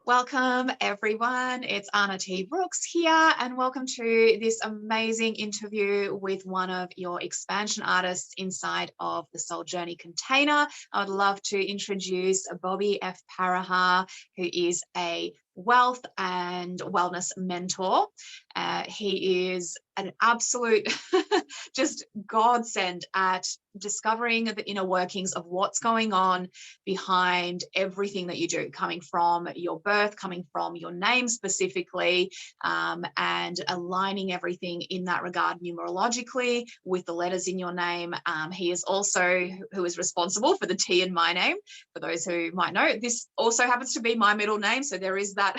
Welcome, everyone. It's Anna T. Brooks here, and welcome to this amazing interview with one of your expansion artists inside of the Soul Journey container. I would love to introduce Bobby F. Parihar, who is a wealth and wellness mentor. He is an absolute just godsend at discovering the inner workings of what's going on behind everything that you do, coming from your birth, coming from your name specifically, and aligning everything in that regard numerologically with the letters in your name. He is also who is responsible for the T in my name. For those who might know, this also happens to be my middle name, so there is that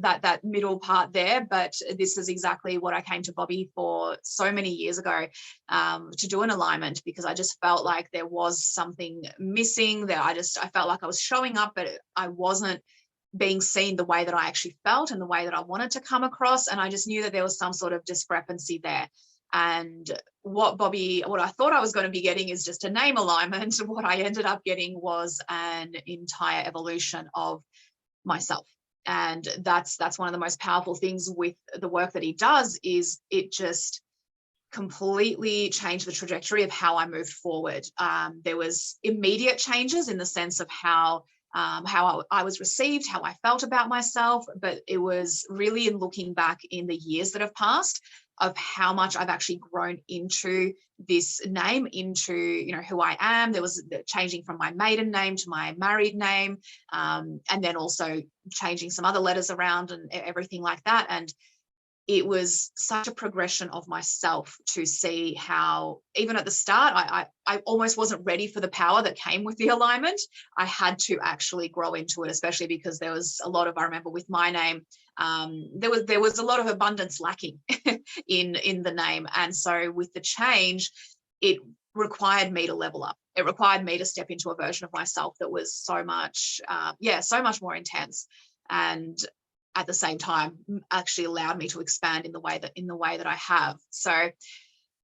that middle part there. But this is exactly what I came to Bobby for so many years ago, to do an alignment, because I just felt like there was something missing there. I felt like I was showing up, but I wasn't being seen the way that I actually felt and the way that I wanted to come across. And I just knew that there was some sort of discrepancy there. And what I thought I was going to be getting is just a name alignment. What I ended up getting was an entire evolution of myself. And that's one of the most powerful things with the work that he does, is it just completely changed the trajectory of how I moved forward. There was immediate changes in the sense of how I was received, how I felt about myself, but it was really in looking back in the years that have passed of how much I've actually grown into this name, into who I am. There was the changing from my maiden name to my married name, and then also changing some other letters around and everything like that. And it was such a progression of myself to see how, even at the start, I almost wasn't ready for the power that came with the alignment. I had to actually grow into it, especially because there was a lot of, I remember with my name, there was a lot of abundance lacking in the name. And so with the change, it required me to level up. It required me to step into a version of myself that was so much more intense, and at the same time actually allowed me to expand in the way that I have. So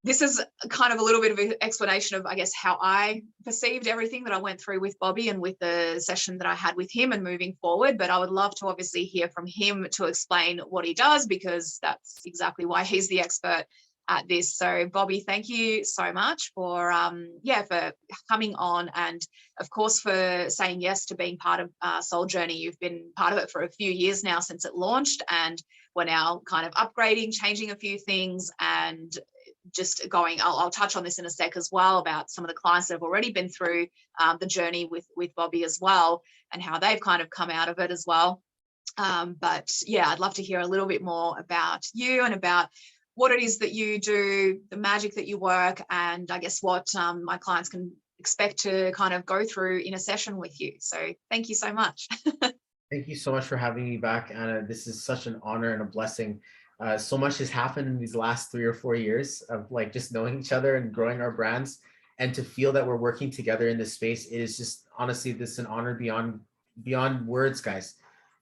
this is kind of a little bit of an explanation of, I guess, how I perceived everything that I went through with Bobby and with the session that I had with him and moving forward. But I would love to obviously hear from him to explain what he does, because that's exactly why he's the expert at this. So Bobby, thank you so much for for coming on, and of course for saying yes to being part of Soul Journey. You've been part of it for a few years now since it launched, and we're now kind of upgrading, changing a few things, and just going. I'll touch on this in a sec as well, about some of the clients that have already been through the journey with Bobby as well, and how they've kind of come out of it as well. But yeah, I'd love to hear a little bit more about you and about what it is that you do, the magic that you work, and I guess what my clients can expect to kind of go through in a session with you. So thank you so much. Thank you so much for having me back, Anna. This is such an honor and a blessing. So much has happened in these last 3 or 4 years of like just knowing each other and growing our brands, and to feel that we're working together in this space. It is just honestly, this is an honor beyond words, guys.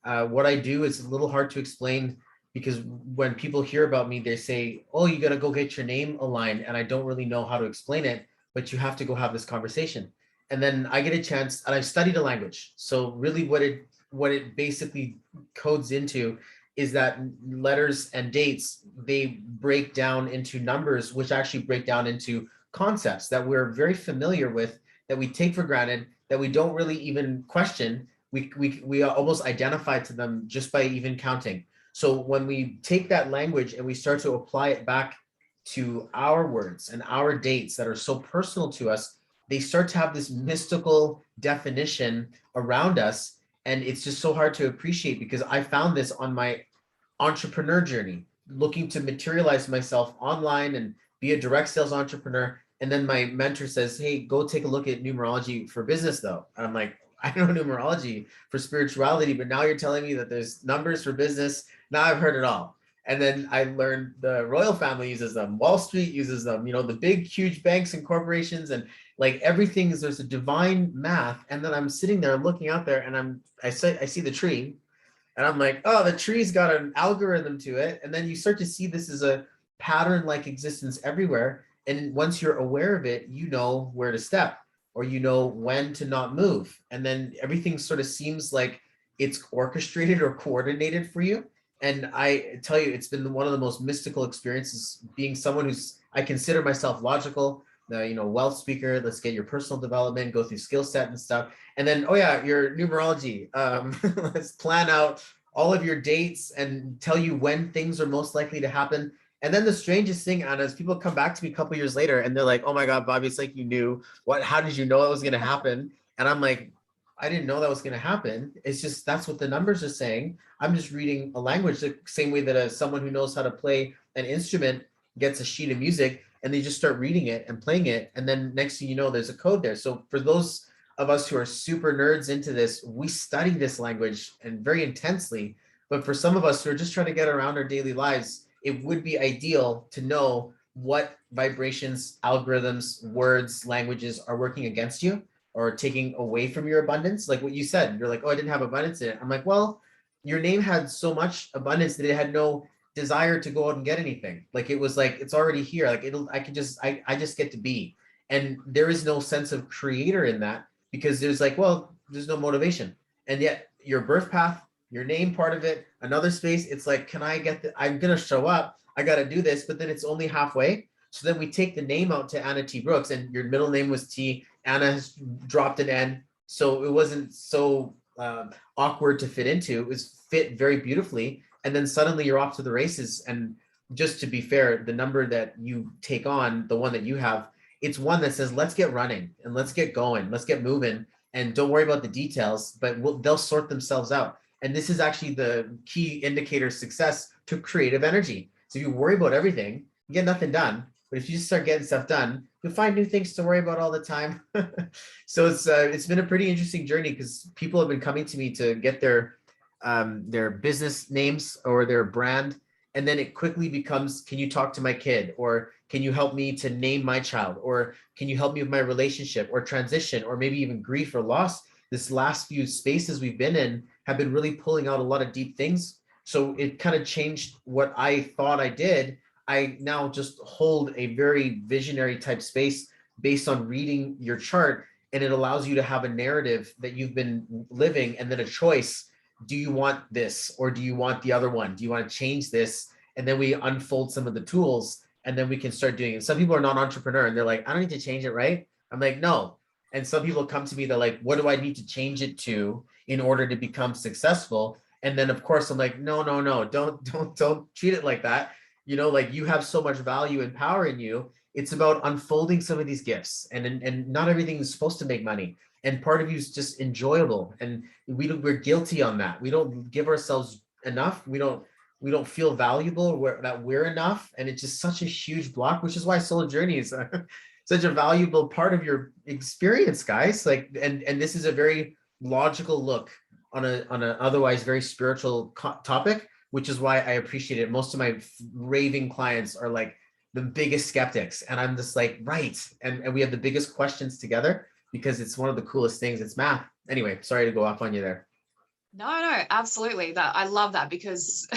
What I do is a little hard to explain, because when people hear about me, they say, "Oh, you gotta go get your name aligned," and I don't really know how to explain it. But you have to go have this conversation, and then I get a chance, and I've studied a language. So really, what it basically codes into is that letters and dates, they break down into numbers, which actually break down into concepts that we're very familiar with, that we take for granted, that we don't really even question. We almost identify to them just by even counting. So when we take that language and we start to apply it back to our words and our dates that are so personal to us, they start to have this mystical definition around us. And it's just so hard to appreciate, because I found this on my entrepreneur journey, looking to materialize myself online and be a direct sales entrepreneur. And then my mentor says, "Hey, go take a look at numerology for business though." And I'm like, "I know numerology for spirituality, but now you're telling me that there's numbers for business." Now I've heard it all. And then I learned the royal family uses them, Wall Street uses them, the big, huge banks and corporations, and like everything is, there's a divine math. And then I'm sitting there looking out there, and I see the tree, and I'm like, "Oh, the tree's got an algorithm to it." And then you start to see this is a pattern like existence everywhere. And once you're aware of it, you know where to step, or you know when to not move. And then everything sort of seems like it's orchestrated or coordinated for you. And I tell you, it's been one of the most mystical experiences being someone who's, I consider myself logical, wealth speaker. Let's get your personal development, go through skill set and stuff. And then, oh yeah, your numerology. Let's plan out all of your dates and tell you when things are most likely to happen. And then the strangest thing, Anna, is people come back to me a couple years later and they're like, oh my God, Bobby, it's like you knew. How did you know it was going to happen? And I'm like, I didn't know that was going to happen. It's just, that's what the numbers are saying. I'm just reading a language the same way that someone who knows how to play an instrument gets a sheet of music and they just start reading it and playing it. And then next thing you know, there's a code there. So for those of us who are super nerds into this, we study this language and very intensely. But for some of us who are just trying to get around our daily lives, it would be ideal to know what vibrations, algorithms, words, languages are working against you or taking away from your abundance. Like what you said, you're like, oh, I didn't have abundance in it. I'm like, well, your name had so much abundance that it had no desire to go out and get anything. Like it was like, it's already here. Like I just get to be. And there is no sense of creator in that because there's like, well, there's no motivation. And yet your birth path, your name part of it, another space, it's like, can I get I'm going to show up. I got to do this, but then it's only halfway. So then we take the name out to Anna T. Brooks and your middle name was T. Anna has dropped an N. So it wasn't so awkward to fit into. It was fit very beautifully. And then suddenly you're off to the races. And just to be fair, the number that you take on, the one that you have, it's one that says, let's get running and let's get going. Let's get moving. And don't worry about the details, but they'll sort themselves out. And this is actually the key indicator of success to creative energy. So if you worry about everything, you get nothing done. But if you just start getting stuff done, you'll find new things to worry about all the time. So it's been a pretty interesting journey because people have been coming to me to get their business names or their brand. And then it quickly becomes, can you talk to my kid? Or can you help me to name my child? Or can you help me with my relationship or transition or maybe even grief or loss? This last few spaces we've been in have been really pulling out a lot of deep things. So it kind of changed what I thought I did. I now just hold a very visionary type space based on reading your chart, and it allows you to have a narrative that you've been living and then a choice. Do you want this or do you want the other one? Do you want to change this? And then we unfold some of the tools and then we can start doing it. Some people are not entrepreneur and they're like, I don't need to change it, right? I'm like, no. And some people come to me, they're like, what do I need to change it to in order to become successful? And then of course I'm like, no, don't treat it like that. Like you have so much value and power in you. It's about unfolding some of these gifts and not everything is supposed to make money. And part of you is just enjoyable. And we're guilty on that. We don't give ourselves enough. We don't feel valuable that we're enough. And it's just such a huge block, which is why Soul Journey is such a valuable part of your experience, guys. Like, and this is a very logical look on an otherwise very spiritual topic, which is why I appreciate it. Most of my raving clients are like the biggest skeptics. And I'm just like, right. And we have the biggest questions together because it's one of the coolest things. It's math. Anyway, sorry to go off on you there. No, absolutely. That I love that because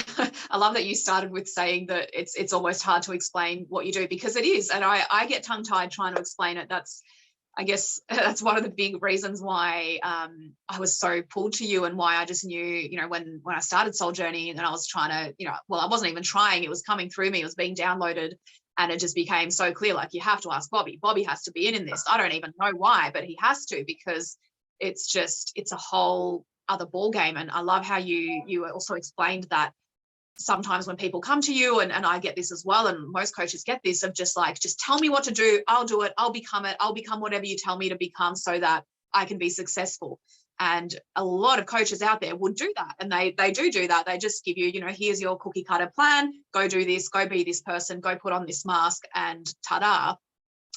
I love that you started with saying that it's almost hard to explain what you do because it is. And I get tongue-tied trying to explain it. I guess that's one of the big reasons why I was so pulled to you and why I just knew, when I started Soul Journey and I was trying to, well, I wasn't even trying, it was coming through me, it was being downloaded and it just became so clear, like you have to ask Bobby. Bobby has to be in this. I don't even know why, but he has to because it's a whole other ball game. And I love how you also explained that sometimes when people come to you and I get this as well, and most coaches get this of just tell me what to do, I'll do it, I'll become whatever you tell me to become so that I can be successful. And a lot of coaches out there would do that, and they do that. They just give you, here's your cookie cutter plan, go do this, go be this person, go put on this mask, and ta-da.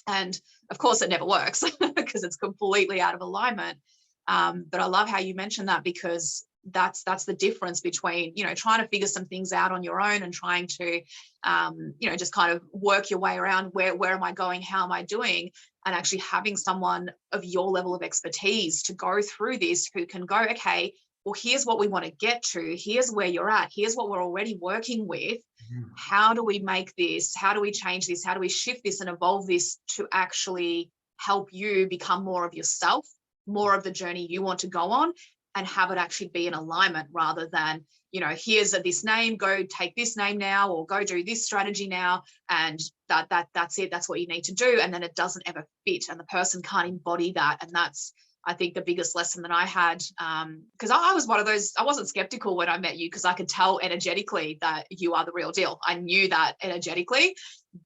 And of course it never works because it's completely out of alignment. But I love how you mentioned that because that's the difference between, trying to figure some things out on your own and trying to, just kind of work your way around where am I going? How am I doing? And actually having someone of your level of expertise to go through this who can go, okay, well, here's what we want to get to. Here's where you're at. Here's what we're already working with. How do we make this? How do we change this? How do we shift this and evolve this to actually help you become more of yourself, more of the journey you want to go on, and have it actually be in alignment, rather than, here's this name, go take this name now, or go do this strategy now, and that's it, that's what you need to do, and then it doesn't ever fit, and the person can't embody that. And that's, I think, the biggest lesson that I had, because I was one of those, I wasn't skeptical when I met you, because I could tell energetically that you are the real deal. I knew that energetically,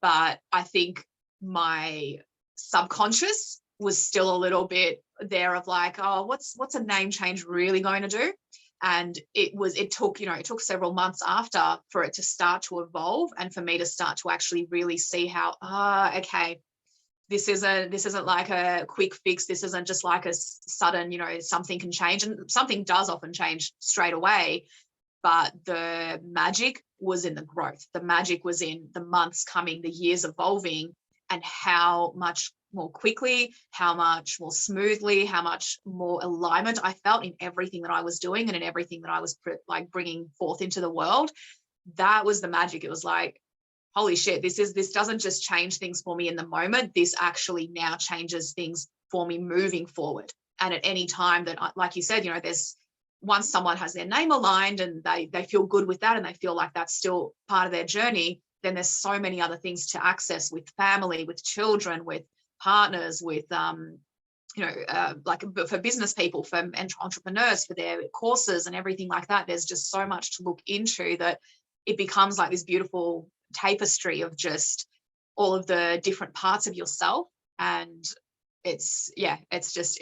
but I think my subconscious was still a little bit there of like, oh, what's a name change really going to do? And it took several months after for it to start to evolve, and for me to start to actually really see how, okay, this isn't like a quick fix. This isn't just like a sudden, something can change, and something does often change straight away. But the magic was in the growth. The magic was in the months coming, the years evolving, and how much more quickly, how much more smoothly, how much more alignment I felt in everything that I was doing and in everything that I was like bringing forth into the world. That was the magic. It was like, holy shit, this doesn't just change things for me in the moment. This actually now changes things for me moving forward. And at any time that, like you said, there's, once someone has their name aligned and they feel good with that, and they feel like that's still part of their journey, then there's so many other things to access with family, with children, with partners, with like for business people, for entrepreneurs, for their courses and everything like that. There's just so much to look into that it becomes like this beautiful tapestry of just all of the different parts of yourself. And it's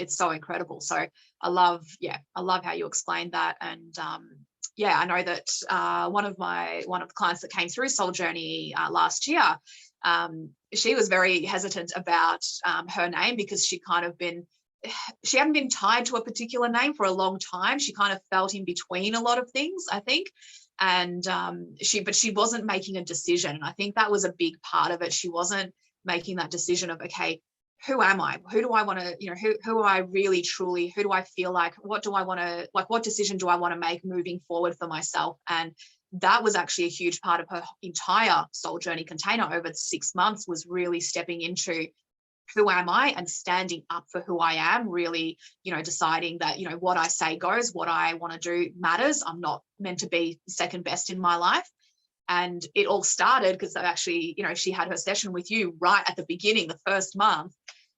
so incredible. So I love how you explained that. And I know that one of the clients that came through Soul Journey last year, she was very hesitant about her name, because she hadn't been tied to a particular name for a long time. She kind of felt in between a lot of things, I think. And she wasn't making a decision. And I think that was a big part of it. She wasn't making that decision of, okay, who am I? Who do I want to, who I really truly, who do I feel like, what do I want to, like, what decision do I want to make moving forward for myself? And that was actually a huge part of her entire Soul Journey container over the 6 months, was really stepping into who am I and standing up for who I am, really, deciding that, what I say goes, what I want to do matters. I'm not meant to be second best in my life. And it all started because actually, she had her session with you right at the beginning, the first month.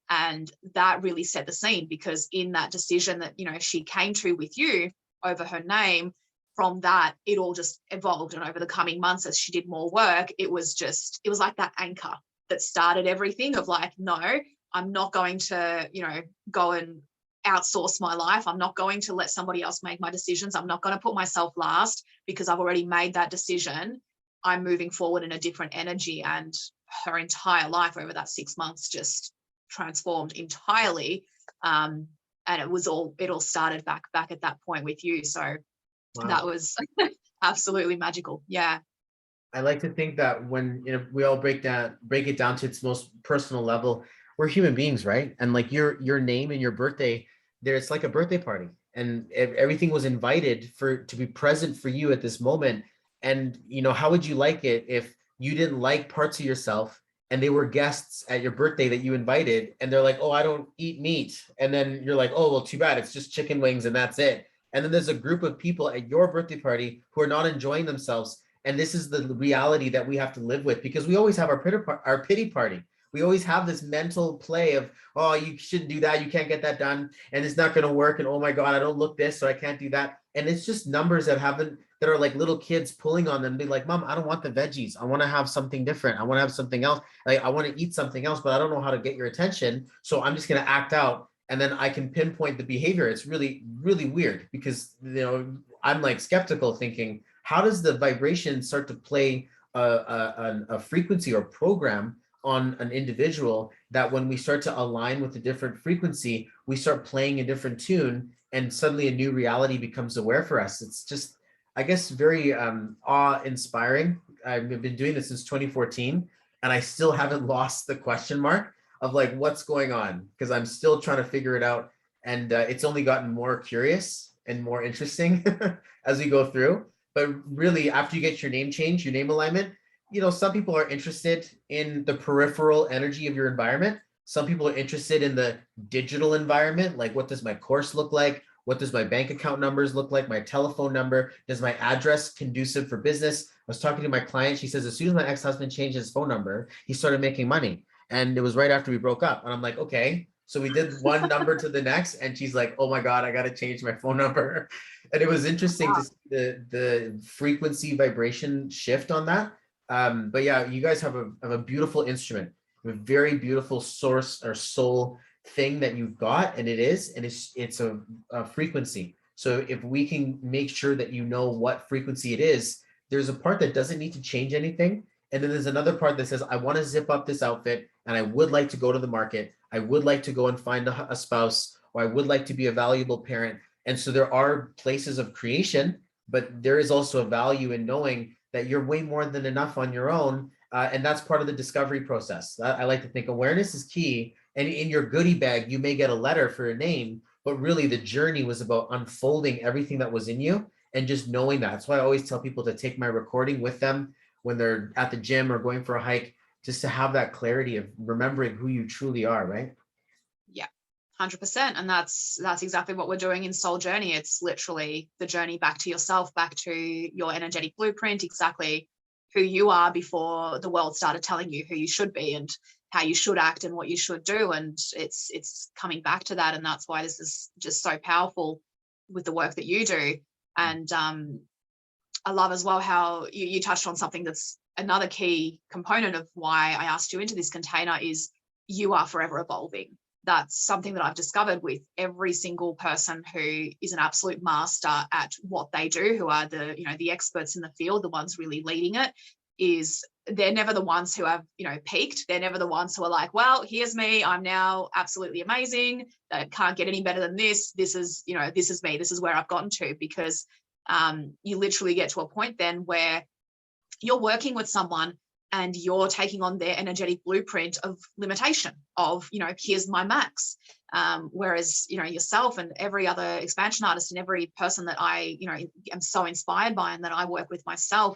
And that really set the scene, because in that decision that, she came to with you over her name, from that, it all just evolved. And over the coming months, as she did more work, it was like that anchor that started everything of like, no, I'm not going to, go and outsource my life. I'm not going to let somebody else make my decisions. I'm not going to put myself last, because I've already made that decision. I'm moving forward in a different energy. And her entire life over that 6 months just transformed entirely. And it all started back at that point with you. So wow. That was absolutely magical. Yeah. I like to think that when we all break it down to its most personal level, we're human beings, right? And like your name and your birthday, it's like a birthday party, and everything was invited to be present for you at this moment. And how would you like it if you didn't like parts of yourself, and they were guests at your birthday that you invited, and they're like, oh, I don't eat meat, and then you're like, oh, well, too bad, it's just chicken wings and that's it. And then there's a group of people at your birthday party who are not enjoying themselves. And this is the reality that we have to live with, because we always have our pity party. We always have this mental play of, oh, you shouldn't do that. You can't get that done. And it's not going to work. And oh my God, I don't look this, so I can't do that. And it's just numbers that are like little kids pulling on them. Be like, Mom, I don't want the veggies. I want to have something different. I want to have something else. Like, I want to eat something else, but I don't know how to get your attention. So I'm just going to act out. And then I can pinpoint the behavior. It's really, really weird, because, I'm like skeptical, thinking, how does the vibration start to play a frequency or program on an individual, that when we start to align with a different frequency, we start playing a different tune, and suddenly a new reality becomes aware for us? It's just, I guess, very awe-inspiring. I've been doing this since 2014, and I still haven't lost the question mark of like, what's going on, because I'm still trying to figure it out. And it's only gotten more curious and more interesting as we go through. But really, after you get your name change, your name alignment, some people are interested in the peripheral energy of your environment. Some people are interested in the digital environment. Like, what does my course look like? What does my bank account numbers look like? My telephone number? Does my address conducive for business? I was talking to my client. She says, as soon as my ex-husband changed his phone number, he started making money. And it was right after we broke up. And I'm like, okay. So we did one number to the next. And she's like, oh my God, I got to change my phone number. And it was interesting to see the frequency vibration shift on that. But yeah, you guys have a beautiful instrument, a very beautiful source or soul thing that you've got, and it's a frequency. So if we can make sure that you know what frequency it is, there's a part that doesn't need to change anything. And then there's another part that says, I want to zip up this outfit and I would like to go to the market. I would like to go and find a spouse, or I would like to be a valuable parent. And so there are places of creation, but there is also a value in knowing that you're way more than enough on your own. And that's part of the discovery process. I like to think awareness is key. And in your goodie bag, you may get a letter for a name, but really the journey was about unfolding everything that was in you and just knowing that. That's why I always tell people to take my recording with them when they're at the gym or going for a hike, just to have that clarity of remembering who you truly are, right? Yeah, 100%. And that's exactly what we're doing in Soul Journey. It's literally the journey back to yourself, back to your energetic blueprint, exactly who you are before the world started telling you who you should be and how you should act and what you should do. And it's coming back to that. And that's why this is just so powerful with the work that you do. And I love as well how you touched on something that's another key component of why I asked you into this container is you are forever evolving. That's something that I've discovered with every single person who is an absolute master at what they do, who are the experts in the field, the ones really leading it, is they're never the ones who have, peaked. They're never the ones who are like, well, here's me. I'm now absolutely amazing. I can't get any better than this. This is me. This is where I've gotten to, because you literally get to a point then where you're working with someone and you're taking on their energetic blueprint of limitation of, here's my max. Whereas, yourself and every other expansion artist and every person that I, am so inspired by and that I work with myself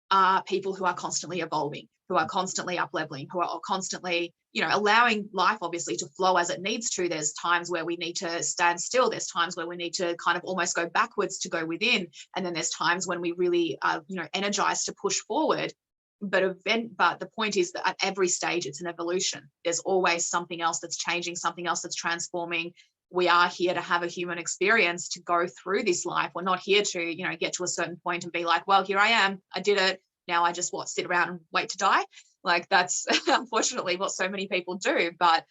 are people who are constantly evolving, who are constantly up leveling, who are constantly, allowing life obviously to flow as it needs to. There's times where we need to stand still. There's times where we need to kind of almost go backwards to go within. And then there's times when we really are, energized to push forward. But the point is that at every stage, it's an evolution. There's always something else that's changing, something else that's transforming. We are here to have a human experience, to go through this life. We're not here to, get to a certain point and be like, well, here I am. I did it. Now I just sit around and wait to die. Like that's unfortunately what so many people do. But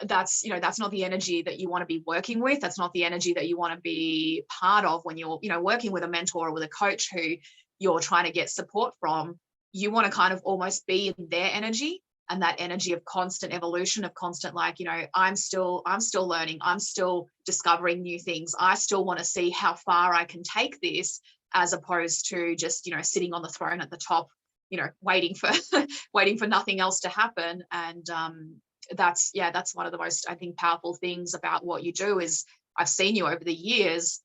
that's not the energy that you want to be working with. That's not the energy that you want to be part of when you're, working with a mentor or with a coach who you're trying to get support from. You want to kind of almost be in their energy, and that energy of constant evolution, of constant, I'm still learning. I'm still discovering new things. I still want to see how far I can take this, as opposed to just, sitting on the throne at the top, waiting for nothing else to happen. And that's one of the most, I think, powerful things about what you do is I've seen you over the years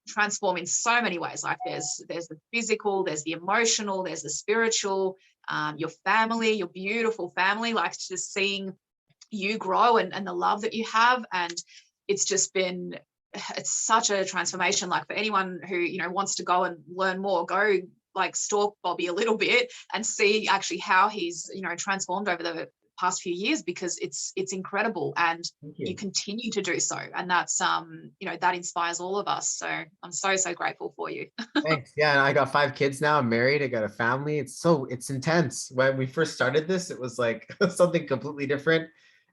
transform in so many ways. Like there's the physical, there's the emotional, there's the spiritual, your family, your beautiful family, like just seeing you grow and the love that you have. And it's such a transformation. Like for anyone who, wants to go and learn more, go stalk Bobby a little bit and see actually how he's, transformed over the past few years, because it's incredible, and you continue to do so. And that's, that inspires all of us. So I'm so grateful for you. Thanks. Yeah, and I got 5 kids now. I'm married. I got a family. It's intense. When we first started this, it was like something completely different.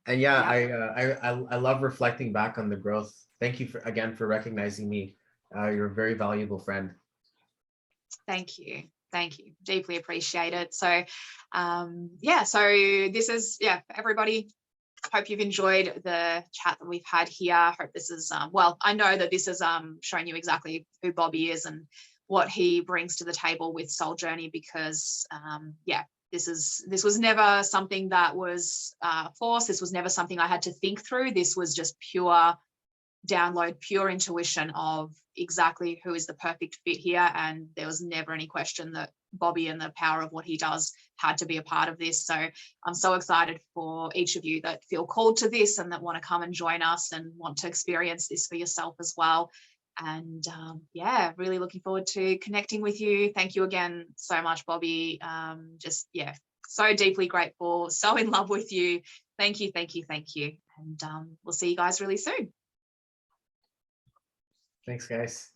And yeah, I love reflecting back on the growth. Thank you again for recognizing me. You're a very valuable friend. Thank you. Deeply appreciate it. So, so this is, everybody, hope you've enjoyed the chat that we've had here. Hope this is, I know that this has shown you exactly who Bobby is and what he brings to the table with Soul Journey, because, this was never something that was forced. This was never something I had to think through. This was just pure download pure intuition of exactly who is the perfect fit here. And there was never any question that Bobby and the power of what he does had to be a part of this. So I'm so excited for each of you that feel called to this and that want to come and join us and want to experience this for yourself as well. And yeah, really looking forward to connecting with you. Thank you again so much, Bobby. Just, yeah, so deeply grateful, so in love with you. Thank you, thank you, thank you. And we'll see you guys really soon. Thanks, guys.